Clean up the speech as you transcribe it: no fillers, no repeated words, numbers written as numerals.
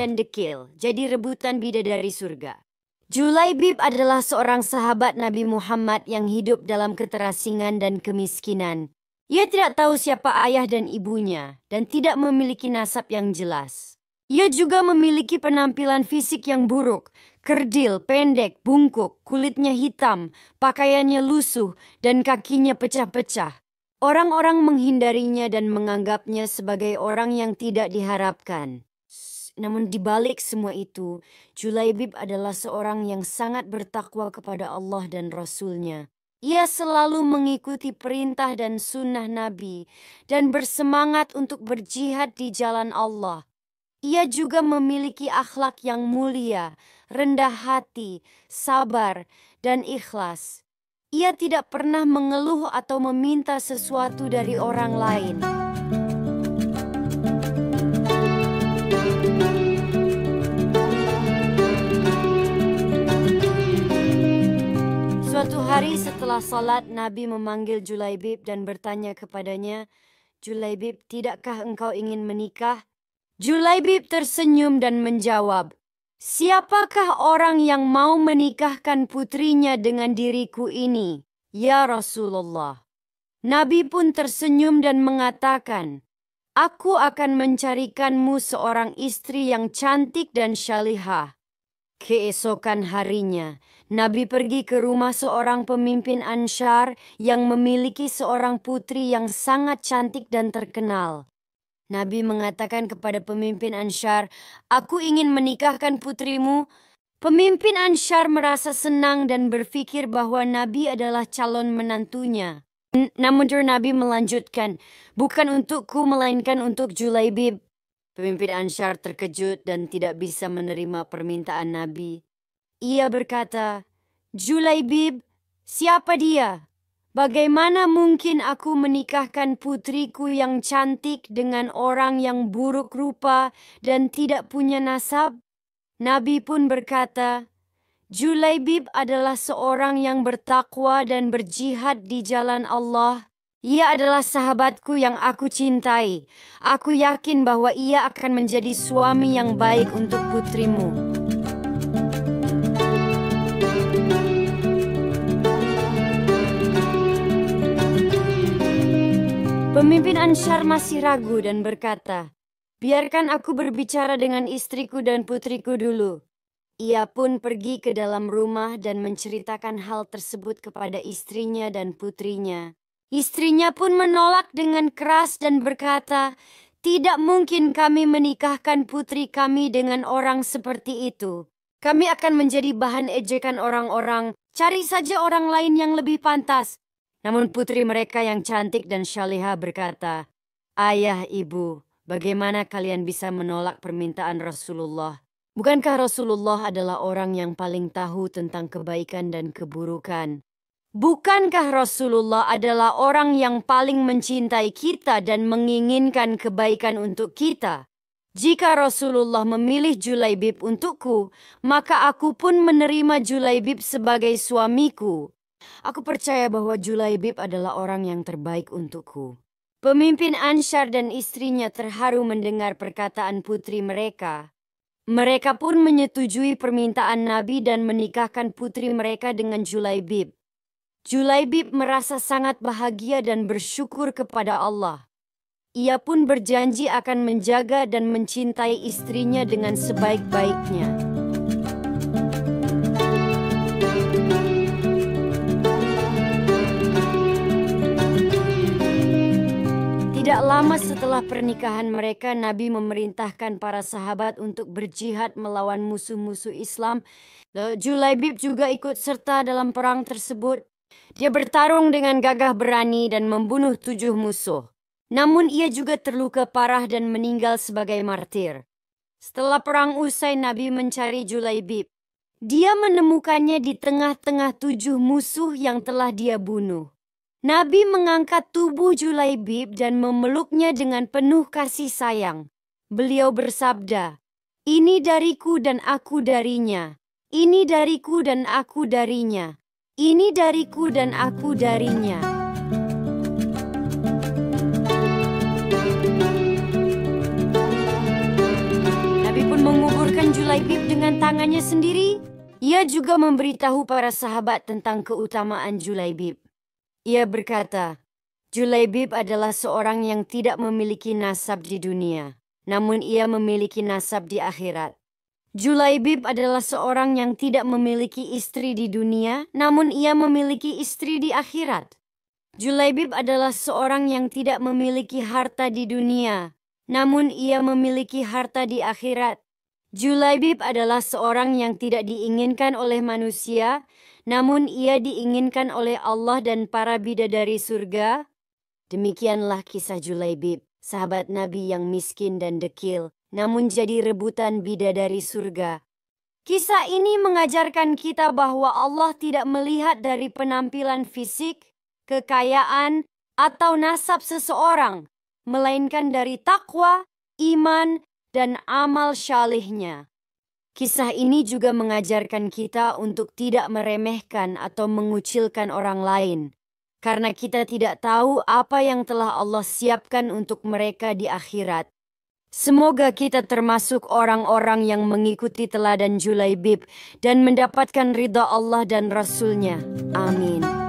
dan dekil, jadi rebutan bidadari surga. Julaibib adalah seorang sahabat Nabi Muhammad yang hidup dalam keterasingan dan kemiskinan. Ia tidak tahu siapa ayah dan ibunya dan tidak memiliki nasab yang jelas. Ia juga memiliki penampilan fisik yang buruk, kerdil, pendek, bungkuk, kulitnya hitam, pakaiannya lusuh, dan kakinya pecah-pecah. Orang-orang menghindarinya dan menganggapnya sebagai orang yang tidak diharapkan. Namun di balik semua itu, Julaibib adalah seorang yang sangat bertakwa kepada Allah dan Rasul-Nya. Ia selalu mengikuti perintah dan sunnah Nabi dan bersemangat untuk berjihad di jalan Allah. Ia juga memiliki akhlak yang mulia, rendah hati, sabar, dan ikhlas. Ia tidak pernah mengeluh atau meminta sesuatu dari orang lain. Suatu hari setelah salat, Nabi memanggil Julaibib dan bertanya kepadanya, "Julaibib, tidakkah engkau ingin menikah?" Julaibib tersenyum dan menjawab, "Siapakah orang yang mau menikahkan putrinya dengan diriku ini, ya Rasulullah?" Nabi pun tersenyum dan mengatakan, "Aku akan mencarikanmu seorang istri yang cantik dan syalihah." Keesokan harinya, Nabi pergi ke rumah seorang pemimpin Ansyar yang memiliki seorang putri yang sangat cantik dan terkenal. Nabi mengatakan kepada pemimpin Ansyar, "Aku ingin menikahkan putrimu." Pemimpin Ansyar merasa senang dan berpikir bahwa Nabi adalah calon menantunya. Namun Nabi melanjutkan, "Bukan untukku melainkan untuk Julaibib." Pemimpin Ansyar terkejut dan tidak bisa menerima permintaan Nabi. Ia berkata, "Julaibib, siapa dia? Bagaimana mungkin aku menikahkan putriku yang cantik dengan orang yang buruk rupa dan tidak punya nasab?" Nabi pun berkata, "Julaibib adalah seorang yang bertakwa dan berjihad di jalan Allah. Ia adalah sahabatku yang aku cintai. Aku yakin bahwa ia akan menjadi suami yang baik untuk putrimu." Pemimpin Ansyar masih ragu dan berkata, "Biarkan aku berbicara dengan istriku dan putriku dulu." Ia pun pergi ke dalam rumah dan menceritakan hal tersebut kepada istrinya dan putrinya. Istrinya pun menolak dengan keras dan berkata, "Tidak mungkin kami menikahkan putri kami dengan orang seperti itu. Kami akan menjadi bahan ejekan orang-orang. Cari saja orang lain yang lebih pantas." Namun putri mereka yang cantik dan syalihah berkata, "Ayah, ibu, bagaimana kalian bisa menolak permintaan Rasulullah? Bukankah Rasulullah adalah orang yang paling tahu tentang kebaikan dan keburukan? Bukankah Rasulullah adalah orang yang paling mencintai kita dan menginginkan kebaikan untuk kita? Jika Rasulullah memilih Julaibib untukku, maka aku pun menerima Julaibib sebagai suamiku. Aku percaya bahwa Julaibib adalah orang yang terbaik untukku." Pemimpin Ansyar dan istrinya terharu mendengar perkataan putri mereka. Mereka pun menyetujui permintaan Nabi dan menikahkan putri mereka dengan Julaibib. Julaibib merasa sangat bahagia dan bersyukur kepada Allah. Ia pun berjanji akan menjaga dan mencintai istrinya dengan sebaik-baiknya. Tidak lama setelah pernikahan mereka, Nabi memerintahkan para sahabat untuk berjihad melawan musuh-musuh Islam. Julaibib juga ikut serta dalam perang tersebut. Dia bertarung dengan gagah berani dan membunuh 7 musuh. Namun ia juga terluka parah dan meninggal sebagai martir. Setelah perang usai, Nabi mencari Julaibib. Dia menemukannya di tengah-tengah 7 musuh yang telah dia bunuh. Nabi mengangkat tubuh Julaibib dan memeluknya dengan penuh kasih sayang. Beliau bersabda, "Ini dariku dan aku darinya. Ini dariku dan aku darinya. Ini dariku dan aku darinya." Nabi pun mengubur Julaibib dengan tangannya sendiri. Ia juga memberitahu para sahabat tentang keutamaan Julaibib. Ia berkata, Julaibib adalah seorang yang tidak memiliki nasab di dunia, namun ia memiliki nasab di akhirat. Julaibib adalah seorang yang tidak memiliki istri di dunia, namun ia memiliki istri di akhirat. Julaibib adalah seorang yang tidak memiliki harta di dunia, namun ia memiliki harta di akhirat. Julaibib adalah seorang yang tidak diinginkan oleh manusia, namun ia diinginkan oleh Allah dan para bidadari surga. Demikianlah kisah Julaibib, sahabat Nabi yang miskin dan dekil, namun jadi rebutan bidadari surga. Kisah ini mengajarkan kita bahwa Allah tidak melihat dari penampilan fisik, kekayaan, atau nasab seseorang, melainkan dari takwa, iman, dan amal syalihnya. Kisah ini juga mengajarkan kita untuk tidak meremehkan atau mengucilkan orang lain, karena kita tidak tahu apa yang telah Allah siapkan untuk mereka di akhirat. Semoga kita termasuk orang-orang yang mengikuti teladan Julaibib dan mendapatkan ridha Allah dan Rasul-Nya. Amin.